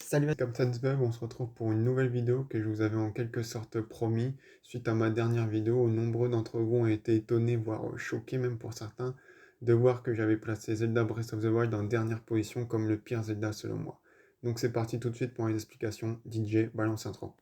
Salut à Captain Bub, on se retrouve pour une nouvelle vidéo que je vous avais en quelque sorte promis. Suite à ma dernière vidéo, nombreux d'entre vous ont été étonnés, voire choqués même pour certains, de voir que j'avais placé Zelda Breath of the Wild en dernière position comme le pire Zelda selon moi. Donc c'est parti tout de suite pour les explications. DJ, balance intro.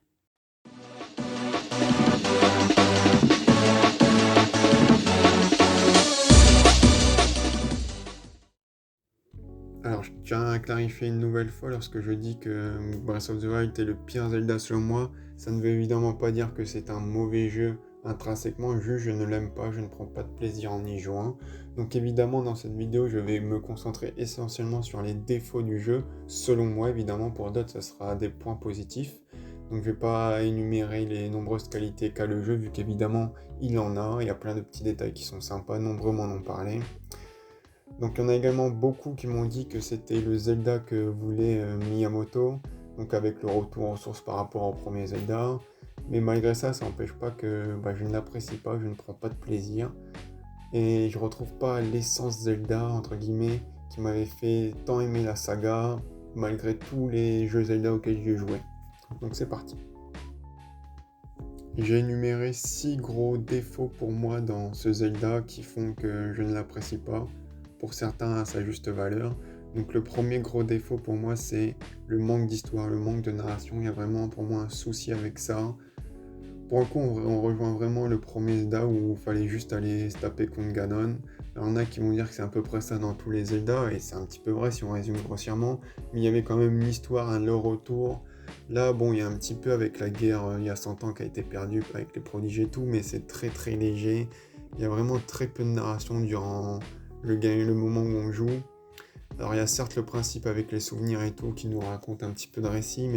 Alors je tiens à clarifier une nouvelle fois, lorsque je dis que Breath of the Wild est le pire Zelda selon moi, ça ne veut évidemment pas dire que c'est un mauvais jeu intrinsèquement, juste je ne l'aime pas, je ne prends pas de plaisir en y jouant. Donc évidemment dans cette vidéo je vais me concentrer essentiellement sur les défauts du jeu, selon moi évidemment, pour d'autres ça sera des points positifs. Donc je vais pas énumérer les nombreuses qualités qu'a le jeu, vu qu'évidemment il en a, il y a plein de petits détails qui sont sympas, nombreux m'en ont parlé. Donc il y en a également beaucoup qui m'ont dit que c'était le Zelda que voulait Miyamoto, donc avec le retour aux sources par rapport au premier Zelda. Mais malgré ça, ça n'empêche pas que je ne l'apprécie pas, je ne prends pas de plaisir. Et je retrouve pas l'essence Zelda, entre guillemets, qui m'avait fait tant aimer la saga, malgré tous les jeux Zelda auxquels j'ai joué. Donc c'est parti. J'ai énuméré 6 gros défauts pour moi dans ce Zelda qui font que je ne l'apprécie pas, pour certains à sa juste valeur. Donc le premier gros défaut pour moi, c'est le manque d'histoire, le manque de narration. Il y a vraiment pour moi un souci avec ça. Pour le coup, on rejoint vraiment le premier Zelda où il fallait juste aller se taper contre Ganon. Alors, il y en a qui vont dire que c'est à peu près ça dans tous les Zelda, et c'est un petit peu vrai si on résume grossièrement, mais il y avait quand même une histoire, un lore autour. Là, bon, il y a un petit peu avec la guerre il y a 100 ans qui a été perdue avec les prodiges et tout, mais c'est très très léger. Il y a vraiment très peu de narration durant le moment où on joue. Alors il y a certes le principe avec les souvenirs et tout qui nous raconte un petit peu de récit,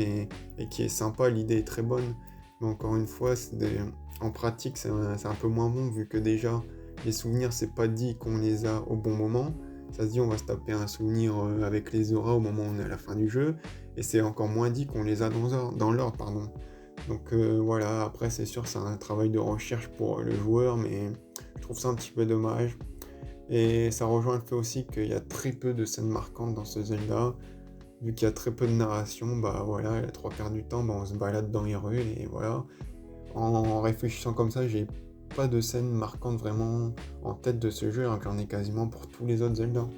et qui est sympa, l'idée est très bonne. Mais encore une fois, en pratique c'est un peu moins bon, vu que déjà les souvenirs, c'est pas dit qu'on les a au bon moment. Ça se dit on va se taper un souvenir avec les auras au moment où on est à la fin du jeu, et c'est encore moins dit qu'on les a dans l'ordre, pardon. Donc voilà, après c'est sûr c'est un travail de recherche pour le joueur, mais je trouve ça un petit peu dommage. Et ça rejoint le fait aussi qu'il y a très peu de scènes marquantes dans ce Zelda. Vu qu'il y a très peu de narration, voilà, les trois quarts du temps, on se balade dans les rues, et voilà. En réfléchissant comme ça, j'ai pas de scène marquante vraiment en tête de ce jeu, alors que j'en ai quasiment pour tous les autres Zelda.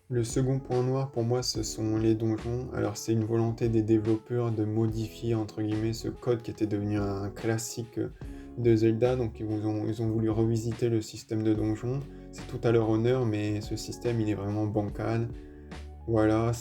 Le second point noir pour moi, ce sont les donjons. Alors c'est une volonté des développeurs de modifier entre guillemets ce code qui était devenu un classique de Zelda. Donc ils ont voulu revisiter le système de donjons. C'est tout à leur honneur, mais ce système il est vraiment bancal. Voilà,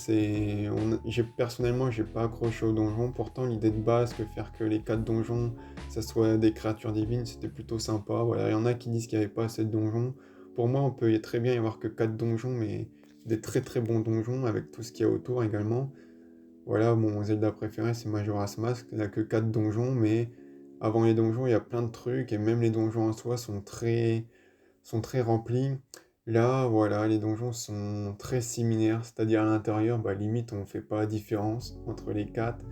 personnellement j'ai pas accroché aux donjons. Pourtant l'idée de base que faire que les 4 donjons ça soit des créatures divines, c'était plutôt sympa. Voilà, il y en a qui disent qu'il n'y avait pas assez de donjons. Pour moi on peut très bien y avoir que 4 donjons, mais des très très bons donjons avec tout ce qu'il y a autour également. Voilà, mon Zelda préféré c'est Majora's Mask, il n'a que 4 donjons, mais avant les donjons il y a plein de trucs, et même les donjons en soi sont très remplis. Là, voilà, les donjons sont très similaires, c'est-à-dire à l'intérieur, limite on fait pas la différence entre les 4.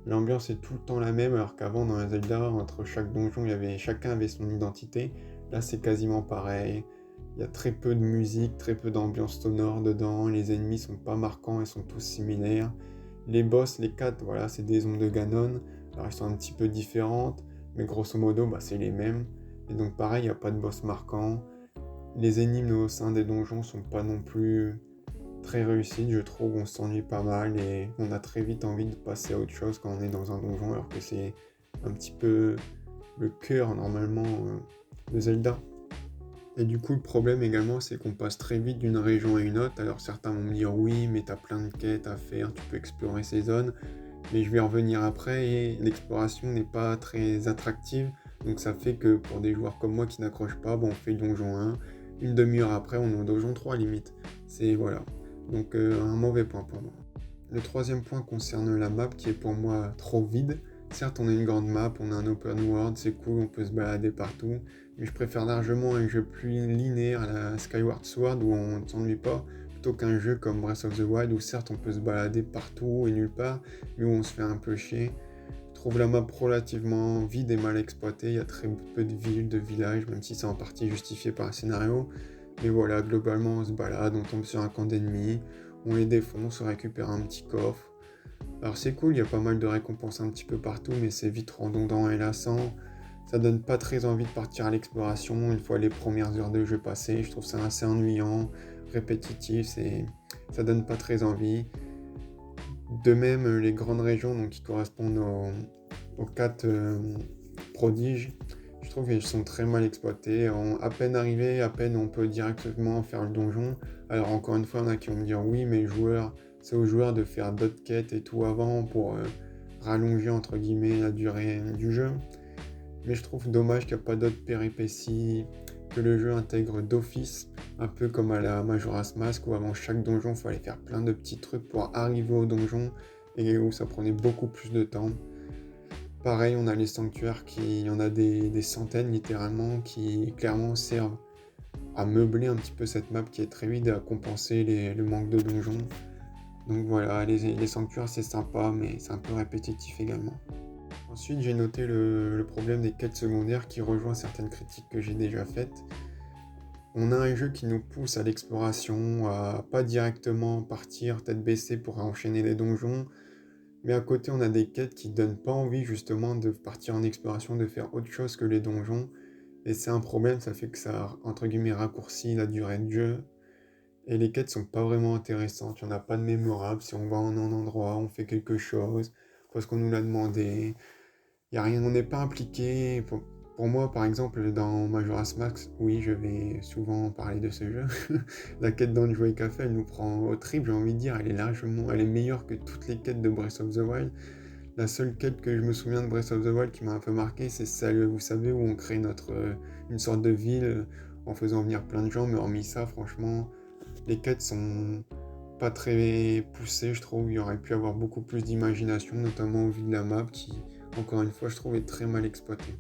L'ambiance est tout le temps la même, alors qu'avant dans les Zelda, entre chaque donjon, chacun avait son identité. Là, c'est quasiment pareil. Il y a très peu de musique, très peu d'ambiance sonore dedans. Les ennemis sont pas marquants, ils sont tous similaires. Les boss, les 4, voilà, c'est des ombres de Ganon. Alors, ils sont un petit peu différentes, mais grosso modo, c'est les mêmes. Et donc, pareil, il n'y a pas de boss marquant. Les énigmes au sein des donjons sont pas non plus très réussies, je trouve. On s'ennuie pas mal et on a très vite envie de passer à autre chose quand on est dans un donjon, alors que c'est un petit peu le cœur normalement de Zelda. Et du coup, le problème également, c'est qu'on passe très vite d'une région à une autre. Alors certains vont me dire oui, mais t'as plein de quêtes à faire, tu peux explorer ces zones. Mais je vais en revenir après, et l'exploration n'est pas très attractive. Donc ça fait que pour des joueurs comme moi qui n'accrochent pas, on fait le donjon 1. Une demi-heure après, on est au donjon 3 limite. C'est voilà. Donc un mauvais point pour moi. Le troisième point concerne la map qui est pour moi trop vide. Certes, on a une grande map, on a un open world, c'est cool, on peut se balader partout, mais je préfère largement un jeu plus linéaire à la Skyward Sword où on ne s'ennuie pas, plutôt qu'un jeu comme Breath of the Wild où certes on peut se balader partout et nulle part, mais où on se fait un peu chier. Je trouve la map relativement vide et mal exploitée, il y a très peu de villes, de villages, même si c'est en partie justifié par le scénario. Mais voilà, globalement on se balade, on tombe sur un camp d'ennemis, on les défonce, on récupère un petit coffre. Alors c'est cool, il y a pas mal de récompenses un petit peu partout, mais c'est vite redondant et lassant. Ça donne pas très envie de partir à l'exploration une fois les premières heures de jeu passées. Je trouve ça assez ennuyant, répétitif, ça donne pas très envie. De même, les grandes régions donc, qui correspondent aux 4 prodiges, je trouve qu'elles sont très mal exploitées. À peine arrivé, à peine on peut directement faire le donjon. Alors encore une fois, il y en a qui vont me dire oui, mais c'est aux joueurs de faire d'autres quêtes et tout avant pour rallonger entre guillemets la durée du jeu. Mais je trouve dommage qu'il n'y a pas d'autres péripéties, que le jeu intègre d'office, un peu comme à la Majora's Mask, où avant chaque donjon, il fallait faire plein de petits trucs pour arriver au donjon, et où ça prenait beaucoup plus de temps. Pareil, on a les sanctuaires, il y en a des centaines littéralement, qui clairement servent à meubler un petit peu cette map qui est très vide et à compenser le manque de donjons. Donc voilà, les sanctuaires c'est sympa, mais c'est un peu répétitif également. Ensuite, j'ai noté le problème des quêtes secondaires qui rejoint certaines critiques que j'ai déjà faites. On a un jeu qui nous pousse à l'exploration, à pas directement partir tête baissée pour enchaîner les donjons, mais à côté on a des quêtes qui donnent pas envie justement de partir en exploration, de faire autre chose que les donjons, et c'est un problème, ça fait que ça entre guillemets raccourcit la durée de jeu, et les quêtes sont pas vraiment intéressantes, il n'y en a pas de mémorable, si on va en un endroit, on fait quelque chose, parce qu'on nous l'a demandé. Y a rien, on n'est pas impliqué. Pour moi, par exemple, dans Majora's Mask, oui, je vais souvent parler de ce jeu. La quête d'Anjo et Café, elle nous prend au trip, j'ai envie de dire. Elle est meilleure que toutes les quêtes de Breath of the Wild. La seule quête que je me souviens de Breath of the Wild qui m'a un peu marqué, c'est celle, vous savez, où on crée une sorte de ville en faisant venir plein de gens. Mais hormis ça, franchement, les quêtes sont pas très poussées, je trouve. Il y aurait pu avoir beaucoup plus d'imagination, notamment au vu de la map qui, encore une fois, je trouve est très mal exploité.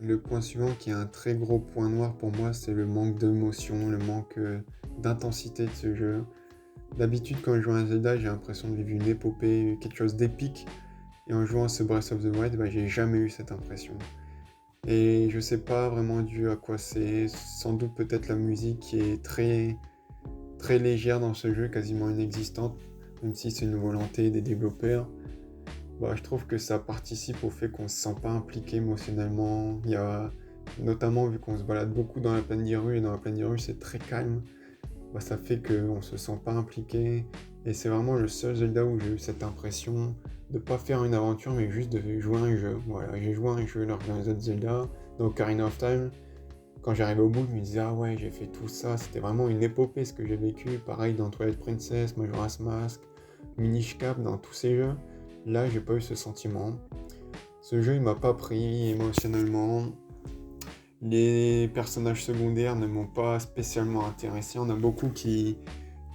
Le point suivant, qui est un très gros point noir pour moi, c'est le manque d'émotion, le manque d'intensité de ce jeu. D'habitude, quand je joue à Zelda, j'ai l'impression de vivre une épopée, quelque chose d'épique. Et en jouant à ce Breath of the Wild, j'ai jamais eu cette impression. Et je sais pas vraiment dû à quoi c'est. Sans doute peut-être la musique qui est très, très légère dans ce jeu, quasiment inexistante, même si c'est une volonté des développeurs. Je trouve que ça participe au fait qu'on ne se sent pas impliqué émotionnellement. Il y a notamment vu qu'on se balade beaucoup dans la plaine d'Hyrule, et dans la plaine d'Hyrule c'est très calme, ça fait qu'on ne se sent pas impliqué. Et c'est vraiment le seul Zelda où j'ai eu cette impression de ne pas faire une aventure, mais juste de jouer à un jeu. Voilà, j'ai joué à un jeu lors dans les autres Zelda, dans Ocarina of Time. Quand j'arrivais au bout, je me disais, ah ouais, j'ai fait tout ça, c'était vraiment une épopée ce que j'ai vécu. Pareil dans Twilight Princess, Majora's Mask, Minish Cap, dans tous ces jeux. Là, j'ai pas eu ce sentiment. Ce jeu, il m'a pas pris émotionnellement. Les personnages secondaires ne m'ont pas spécialement intéressé. On a beaucoup qui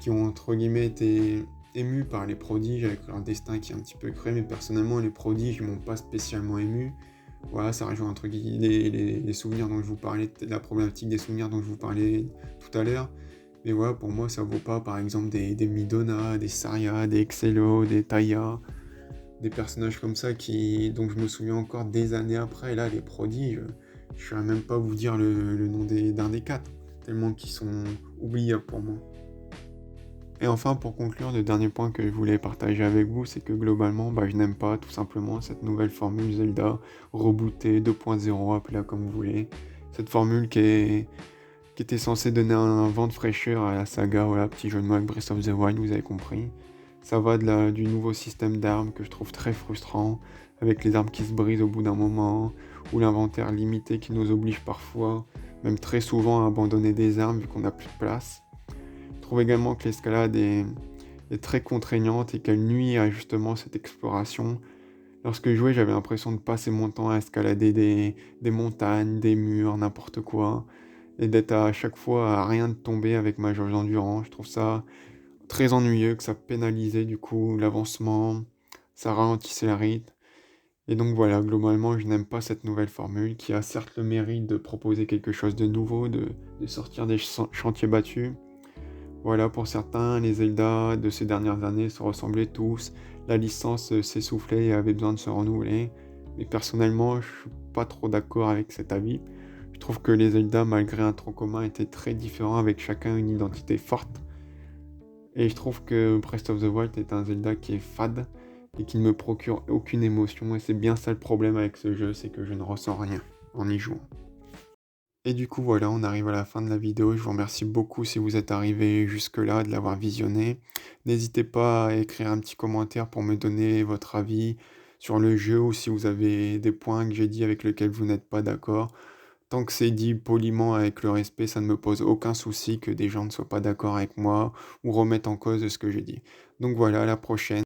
ont, entre guillemets, été émus par les prodiges, avec leur destin qui est un petit peu cruel, mais personnellement, les prodiges ne m'ont pas spécialement ému. Voilà, ça rejoint entre guillemets les souvenirs dont je vous parlais, la problématique des souvenirs dont je vous parlais tout à l'heure. Mais voilà, pour moi, ça vaut pas, par exemple, des Midona, des Saria, des Excello, des Taya, des personnages comme ça dont je me souviens encore des années après. Et là, les prodiges, je ne saurais même pas vous dire le nom d'un des 4, tellement qu'ils sont oubliables pour moi. Et enfin, pour conclure, le dernier point que je voulais partager avec vous, c'est que globalement, je n'aime pas tout simplement cette nouvelle formule Zelda, rebootée 2.0, appelez-la comme vous voulez. Cette formule qui était censée donner un vent de fraîcheur à la saga, voilà, petit jeu de mots avec Breath of the Wild, vous avez compris. Ça va du nouveau système d'armes que je trouve très frustrant, avec les armes qui se brisent au bout d'un moment, ou l'inventaire limité qui nous oblige parfois, même très souvent, à abandonner des armes vu qu'on n'a plus de place. Je trouve également que l'escalade est très contraignante et qu'elle nuit à justement cette exploration. Lorsque je jouais, j'avais l'impression de passer mon temps à escalader des montagnes, des murs, n'importe quoi, et d'être à chaque fois à rien de tomber avec ma jauge d'endurance. Je trouve ça très ennuyeux, que ça pénalisait du coup l'avancement, ça ralentissait le rythme. Et donc voilà, globalement, je n'aime pas cette nouvelle formule qui a certes le mérite de proposer quelque chose de nouveau, de sortir des chantiers battus. Voilà, pour certains, les Zelda de ces dernières années se ressemblaient tous, la licence s'essoufflait et avait besoin de se renouveler. Mais personnellement, je suis pas trop d'accord avec cet avis. Je trouve que les Zelda, malgré un tronc commun, étaient très différents avec chacun une identité forte. Et je trouve que Breath of the Wild est un Zelda qui est fade, et qui ne me procure aucune émotion. Et c'est bien ça le problème avec ce jeu, c'est que je ne ressens rien en y jouant. Et du coup, voilà, on arrive à la fin de la vidéo. Je vous remercie beaucoup si vous êtes arrivé jusque-là, de l'avoir visionné. N'hésitez pas à écrire un petit commentaire pour me donner votre avis sur le jeu ou si vous avez des points que j'ai dit avec lesquels vous n'êtes pas d'accord. Tant que c'est dit poliment avec le respect, ça ne me pose aucun souci que des gens ne soient pas d'accord avec moi ou remettent en cause ce que j'ai dit. Donc voilà, à la prochaine.